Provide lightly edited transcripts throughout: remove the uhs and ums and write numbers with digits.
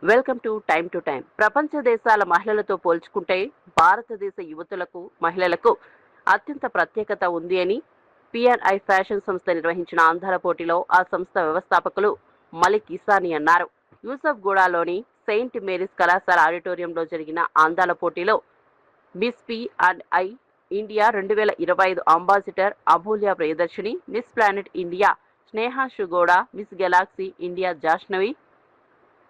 Welcome to time. ప్రపంచ దేశాల మహిళలతో పోల్చుకుంటే భారతదేశ యువతులకు, మహిళలకు అత్యంత ప్రత్యేకత ఉంది అని పిఎన్ఐ ఫ్యాషన్ సంస్థ నిర్వహించిన అందాల పోటీలో ఆ సంస్థ వ్యవస్థాపకులు మలిక్ ఇసానీ అన్నారు. యూసఫ్ గూడలోని సెయింట్ మేరీస్ కళాశాల ఆడిటోరియంలో జరిగిన అందాల పోటీలో Miss P and I India 2025 ambassador Amulya Priyadarshini, Miss Planet India Sneha Shugoda, Miss Galaxy India Jashnavi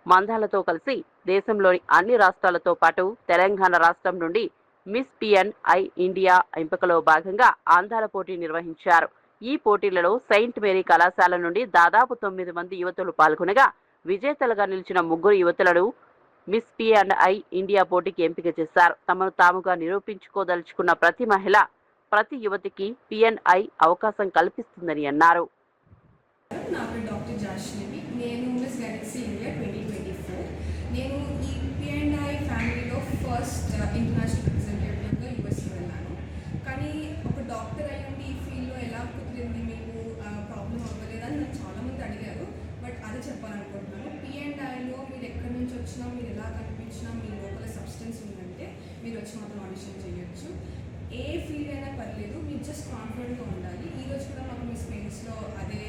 మందాలతో కలిసి దేశంలోని అన్ని రాష్ట్రాలతో పాటు తెలంగాణ రాష్ట్రం నుండి మిస్ పిఎన్ఐ ఇండియా ఎంపికలో భాగంగా అందాల పోటీ నిర్వహించారు. ఈ పోటీలలో సెయింట్ మేరీ కళాశాల నుండి దాదాపు 9 మంది యువతులు పాల్గొనగా విజేతలుగా నిలిచిన 3 యువతులను మిస్ పిఎన్ఐ ఇండియా పోటీకి ఎంపిక చేశారు. తమను తాముగా నిరూపించుకోదలుచుకున్న ప్రతి మహిళ, ప్రతి యువతికి పిఎన్ఐ అవకాశం కల్పిస్తుందని అన్నారు. నా పేరు డాక్టర్ జాష్నవి. నేను మిస్ గెలాక్సీ ఇండియా 2024. నేను ఈ పిఎన్ఐ ఫ్యామిలీలో ఫస్ట్ ఇంటర్నేషనల్ రిప్రజెంటేటివ్గా యూఎస్కి వెళ్ళాను. కానీ ఒక డాక్టర్ అయ్యండి ఈ ఫీల్డ్లో ఎలా కుదిరింది, మీకు ప్రాబ్లం అవ్వలేదని నాకు చాలామంది అడిగారు. బట్ అది చెప్పాలనుకుంటున్నాను. పిఎన్ఐలో మీరు ఎక్కడి నుంచి వచ్చినా, మీరు ఎలా కనిపించినా, మీ లోపల సబ్స్టెన్స్ ఉందంటే మీరు వచ్చి మాత్రం ఆడిషన్ చేయొచ్చు. ఏ ఫీల్డ్ అయినా పర్లేదు, మీరు జస్ట్ కాన్ఫిడెంట్గా ఉండాలి. ఈరోజు కూడా మాకు మీ స్పేస్లో అదే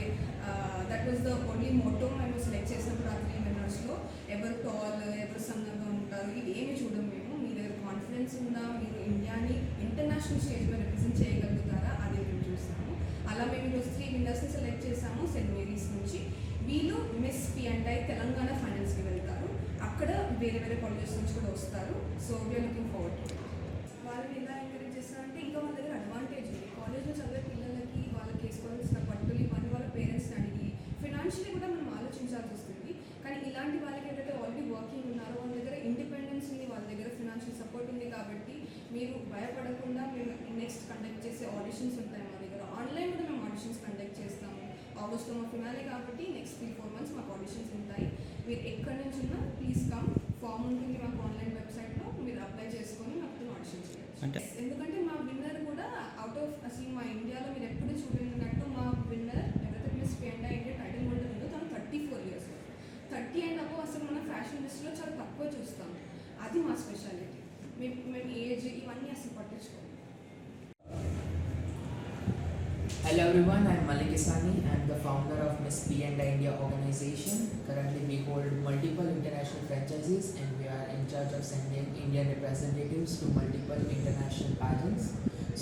that was the only motto. మేము సెలెక్ట్ చేసినప్పుడు ఆ 3 మెంబర్స్లో ఎవరు టాల్, ఎవరు సన్నగా ఉంటారు, ఇది ఏమి చూడం మేము. మీ దగ్గర కాన్ఫిడెన్స్ ఉందా, మీరు ఇండియాని ఇంటర్నేషనల్ స్టేజ్లో రిప్రజెంట్ చేయగలుగుతారా, అదే మేము చూస్తాము. అలా మేము ఈరోజు 3 విన్నర్స్ని సెలెక్ట్ చేసాము సెయింట్ మేరీస్ నుంచి. వీళ్ళు మిస్ పిఎన్ఐ తెలంగాణ ఫైనల్స్కి వెళ్తారు. అక్కడ వేరే వేరే కాలేజెస్ నుంచి కూడా వస్తారు. So we're looking forward to. వాళ్ళని ఎలా ఎంకరేజ్ చేస్తారంటే, ఇంకా వాళ్ళ దగ్గర అడ్వాంటేజ్ ఉంది. కాలేజ్లో చదివే పిల్లలకి వాళ్ళకి వేసుకోవాల్సిన పట్టులు ఇవన్నీ వాళ్ళ పేరెంట్స్ని అడిగి ఫినాన్షియలీ కూడా మనం ఆలోచించాల్సి వస్తుంది. కానీ ఇలాంటి వాళ్ళకి ఏదైతే ఆల్రెడీ వర్కింగ్ ఉన్నారో వాళ్ళ దగ్గర ఇండిపెండెన్స్ ఉంది, వాళ్ళ దగ్గర ఫినాన్షియల్ సపోర్ట్ ఉంది. కాబట్టి మీరు భయపడకుండా మేము నెక్స్ట్ కండక్ట్ చేసే ఆడిషన్స్ ఉంటాయి మా దగ్గర. ఆన్లైన్ కూడా మేము ఆడిషన్స్ కండక్ట్ చేస్తాము. ఆగస్ట్లో మా ఫినాలే కాబట్టి నెక్స్ట్ 3-4 months మాకు ఆడిషన్స్ ఉంటాయి. మీరు ఎక్కడి నుంచి ఉన్నా ప్లీజ్ కమ్. ఫామ్ ఉంటుంది మాకు ఆన్లైన్ వెబ్సైట్లో, మీరు అప్లై చేసుకొని మాకు ఆడిషన్ చేయొచ్చు. ఎందుకంటే మా విన్నర్ కూడా అవుట్ ఆఫ్ అసలు మా ఇండియాలో మీరు ఎప్పుడు చూడలేనట్టు మా విన్నర్ ఎవరైతే miss PNI India title holder ఉందో తను 34 years. 30 and above అసలు మన ఫ్యాషన్ లిస్ట్లో చాలా తక్కువ చూస్తాం. అది మా స్పెషాలిటీ. మేము ఏజ్ ఇవన్నీ అసలు పట్టించుకోము. Hello everyone, I am Malik Isani. I am the founder of Miss P&I India organization. Currently we hold multiple international franchises and we are in charge of sending Indian representatives to multiple international pageants.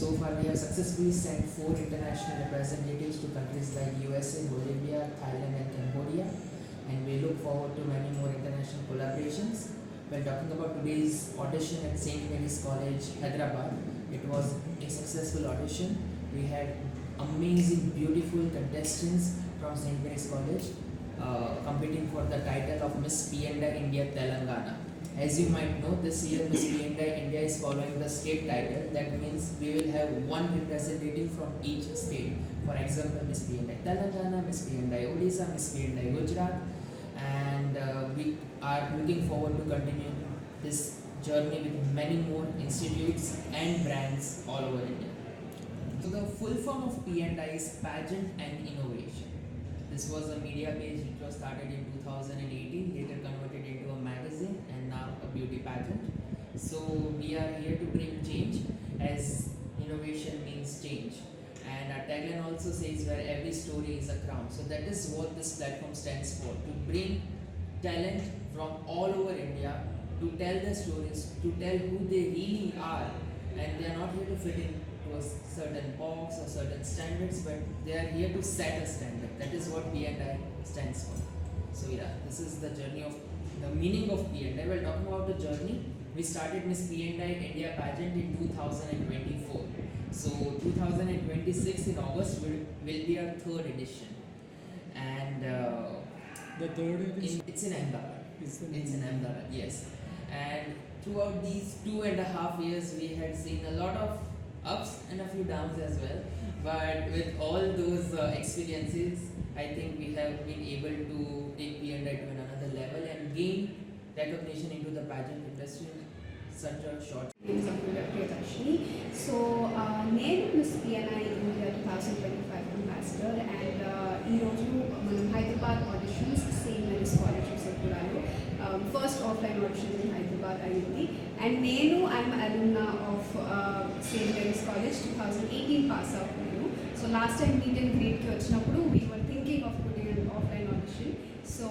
So far we have successfully sent 4 international representatives to countries like USA, Bolivia, Thailand and Cambodia, and we look forward to many more international collaborations. When talking about today's audition at St. Mary's College, Hyderabad, it was a successful audition. We had amazing, beautiful contestants from St. Mary's College competing for the title of Miss P&I India Telangana. As you might know, this year Miss P&I India is following the state title. That means we will have one representative from each state. For example, Miss P&I Telangana, Miss P&I Odisha, Miss P&I Gujarat, and we are looking forward to continue this journey with many more institutes and brands all over India. So the full form of P&I is Pageant and Innovation. This was a media page which was started in 2018, later converted into a magazine and now a beauty pageant. So we are here to bring change, as innovation means change. And our tagline also says where every story is a crown. So that is what this platform stands for, to bring talent from all over India to tell their stories, to tell who they really are. And they are not here to fit in to a certain box or certain standards, but they are here to set a standard. That is what P&I stands for. So yeah, this is the journey of the meaning of P&I. While talking about the journey, we started Miss P&I India pageant in 2024. So 2026 in August will be our 3rd edition. And the 3rd edition? It's in Ahmedabad. It's in Ahmedabad, yes. And throughout these 2.5 years, we had seen a lot of ups and a few downs as well. But with all those experiences, I think we have been able to take P&I to another level and gain recognition into the pageant industry in such a short Priyadashini. So, నేను Miss PNI India 2025 ambassador and ఈరోజు మనం Hyderabad auditions Saint Mary's college విజయపురాలో first offline audition in Hyderabad అయింది. And I'm alumna of Saint Mary's college 2018 pass out నేను. So last time meet and గ్రీట్కి వచ్చినప్పుడు we were thinking of putting an offline audition. So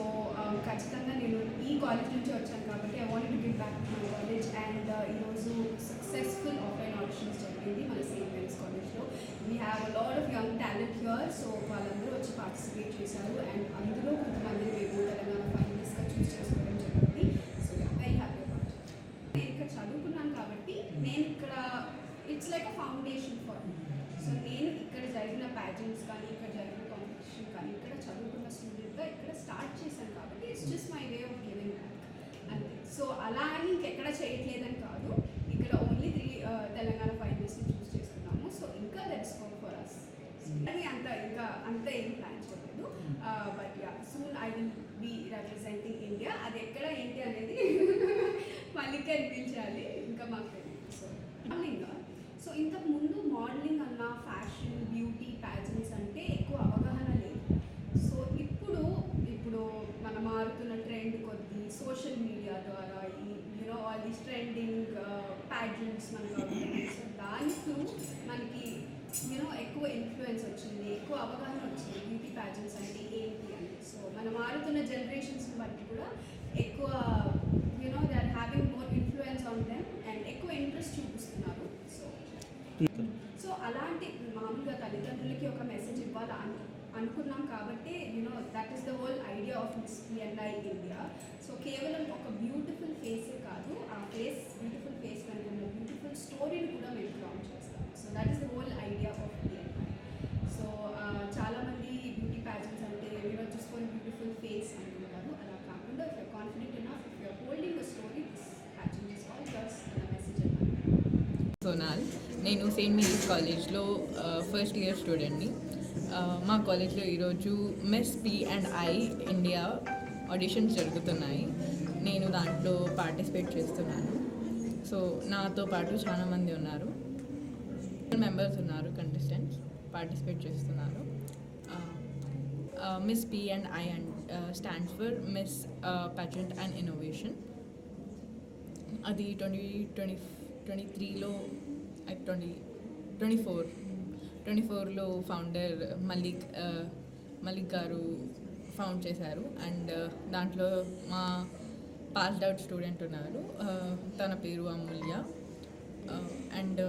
ఖచ్చితంగా నేను ఈ college నుంచి వచ్చాను కాబట్టి I want to give back to my college. And ఈరోజు సక్సెస్ఫుల్ ఆఫ్లైన్ ఆడిషన్స్ జరిగింది మన సెయింట్ మేరీస్ కాలేజ్లో. We have a lot of young talent here. So వాళ్ళందరూ వచ్చి పార్టిసిపేట్ చేశారు. అండ్ అందులో కొంతమంది మేము తెలంగాణ ఫైనలిస్ట్గా చూస్ చేసుకోవడం జరిగింది. So very happy about. నేను ఇక్కడ చదువుకున్నాను కాబట్టి నేను ఇక్కడ it's like a foundation for. So నేను ఇక్కడ జరిగిన ప్యాజెంట్స్ కానీ ఇక్కడ జరిగిన కాంపిటీషన్ కానీ ఇక్కడ చదువుకున్న స్టూడెంట్గా ఇక్కడ స్టార్ట్ చేశాను కాబట్టి it's just my way of giving back అంతే. సో అలా అని ఇంకెక్కడ చేయట్లేదని కాదు, ఇక్కడ ఓన్లీ 3 తెలంగాణ ఫైనలిస్ట్ని చూస్ చేసుకున్నాము. సో ఇంకా లెట్స్ గో ఫర్ అస్. అది అంత ఏం ప్లాన్ చేయలేదు. But ya soon I will be representing India. అది ఎక్కడ ఏంటి అనేది మళ్ళీ కనిపించాలి, ఇంకా మాకు తెలియదు. సో మోడలింగ్, సో ఇంతకు ముందు మోడలింగ్ అన్న ఫ్యాషన్ బ్యూటీ ప్యాజెంట్స్ అంటే ఎక్కువ అవగాహన లేదు. సో ఇప్పుడు మన మారుతున్న ట్రెండ్ కొద్దీ సోషల్ మీడియా ద్వారా ఈ ఆల్ దీస్ ట్రెండింగ్ ప్యాజెంట్స్ మనకు అవుతుంది. సో దాని త్రూ మనకి ఎక్కువ ఇన్ఫ్లుయెన్స్ వచ్చింది, ఎక్కువ అవగాహన వచ్చింది బ్యూటీ ప్యాజెంట్స్ అంటే ఏంటి అని. సో మన మారుతున్న జనరేషన్స్ని బట్టి కూడా ఎక్కువ they are having more influence on them and ఎక్కువ ఇంట్రెస్ట్ చూపిస్తున్నారు. సో అలాంటి మామూలుగా తల్లిదండ్రులకి ఒక మెసేజ్ ఇవ్వాలి అనుకున్నాం కాబట్టి that is the whole idea of Miss PNI India. So కేవలం ఒక బ్యూటిఫుల్ ఫేసే కాదు, ఆ బ్యూటిఫుల్ ఫేస్ వెనుక ఉన్న బ్యూటిఫుల్ స్టోరీని కూడా మేము లాంచ్ చేస్తాం. So that is the whole idea of PNI. So చాలామంది బ్యూటీ ప్యాజెంట్స్ అంటే జస్ట్ ఫర్ బ్యూటిఫుల్ ఫేస్ అనుకుంటారు. అలా కాకుండా if you're confident enough, if you're holding a story, this pageant is all yours అన్న మెసేజ్ అన్నమాట. సోనాల్, నేను సెయింట్ మేరీస్ కాలేజ్లో ఫస్ట్ ఇయర్ స్టూడెంట్ని. మా కాలేజ్లో ఈరోజు మిస్ P&I ఇండియా ఆడిషన్స్ జరుగుతున్నాయి. నేను దాంట్లో పార్టిసిపేట్ చేస్తున్నాను. సో నాతో పాటు చాలామంది ఉన్నారు, మెంబర్స్ ఉన్నారు, కంటెస్టెంట్స్ పార్టిసిపేట్ చేస్తున్నారు. Miss P&I stands for miss pageant and innovation. అది 2023లో 2024లో ఫౌండర్ మలిక్ గారు ఫౌండ్ చేశారు. అండ్ దాంట్లో మా పాస్డ్ అవుట్ స్టూడెంట్ ఉన్నారు, తన పేరు అమూల్య. అండ్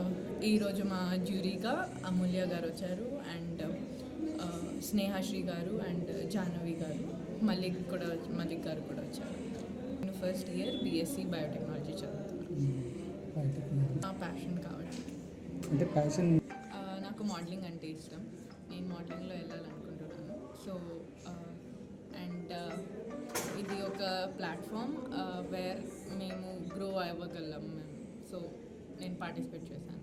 ఈరోజు మా జ్యూరీగా అమూల్య గారు వచ్చారు, అండ్ స్నేహాశ్రీ గారు అండ్ జాహ్నవి గారు, మలిక్ గారు కూడా వచ్చారు. నేను ఫస్ట్ ఇయర్ BSc బయోటెక్నాలజీ చదువుతున్నాను. నా ప్యాషన్ కాబట్టి. అంటే ప్యాషన్ నాకు మోడలింగ్ అంటే ఇష్టం. నేను మోడలింగ్లో వెళ్ళాలనుకుంటున్నాను. సో అండ్ ఇది ఒక ప్లాట్ఫామ్ వేర్ మేము గ్రో అవ్వగలం. సో నేను పార్టిసిపేట్ చేశాను.